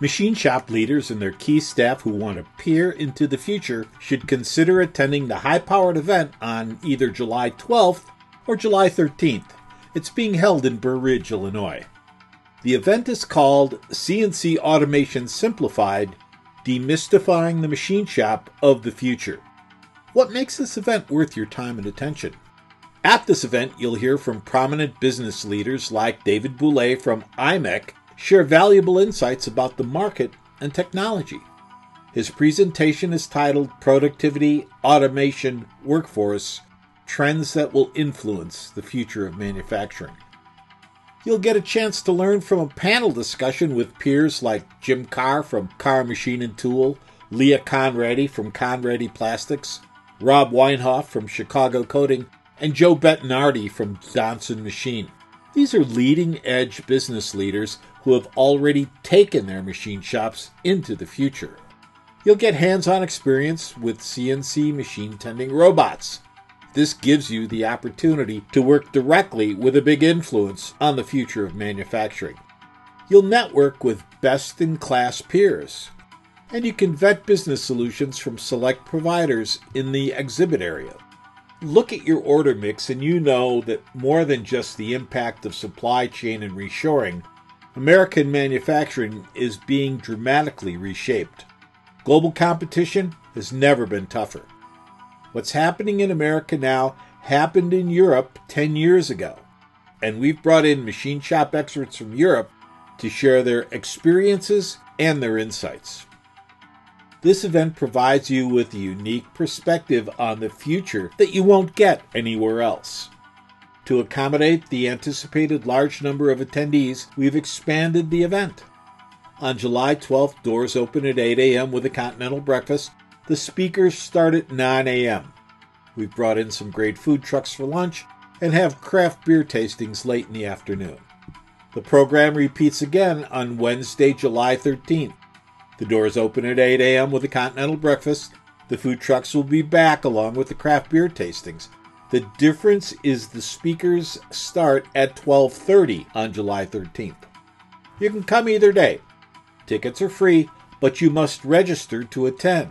Machine shop leaders and their key staff who want to peer into the future should consider attending the high-powered event on either July 12th or July 13th. It's being held in Burr Ridge, Illinois. The event is called CNC Automation Simplified, Demystifying the Machine Shop of the Future. What makes this event worth your time and attention? At this event, you'll hear from prominent business leaders like David Boulay from IMEC share valuable insights about the market and technology. His presentation is titled Productivity, Automation, Workforce, Trends That Will Influence the Future of Manufacturing. You'll get a chance to learn from a panel discussion with peers like Jim Carr from Carr Machine and Tool, Leah Conradi from Conradi Plastics, Rob Weinhoff from Chicago Coating, and Joe Bettinardi from Johnson Machine. These are leading-edge business leaders who have already taken their machine shops into the future. You'll get hands-on experience with CNC machine tending robots. This gives you the opportunity to work directly with a big influence on the future of manufacturing. You'll network with best-in-class peers, and you can vet business solutions from select providers in the exhibit area. Look at your order mix and you know that more than just the impact of supply chain and reshoring, American manufacturing is being dramatically reshaped. Global competition has never been tougher. What's happening in America now happened in Europe 10 years ago, and we've brought in machine shop experts from Europe to share their experiences and their insights. This event provides you with a unique perspective on the future that you won't get anywhere else. To accommodate the anticipated large number of attendees, we've expanded the event. On July 12th, doors open at 8 a.m. with a continental breakfast. The speakers start at 9 a.m. We've brought in some great food trucks for lunch and have craft beer tastings late in the afternoon. The program repeats again on Wednesday, July 13th. The doors open at 8 a.m. with a continental breakfast. The food trucks will be back along with the craft beer tastings. The difference is the speakers start at 12:30 on July 13th. You can come either day. Tickets are free, but you must register to attend.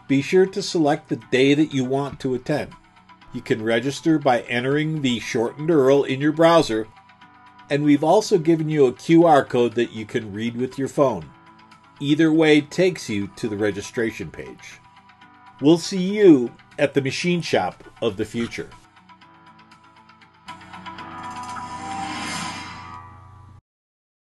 Be sure to select the day that you want to attend. You can register by entering the shortened URL in your browser, and we've also given you a QR code that you can read with your phone. Either way takes you to the registration page. We'll see you at the machine shop of the future.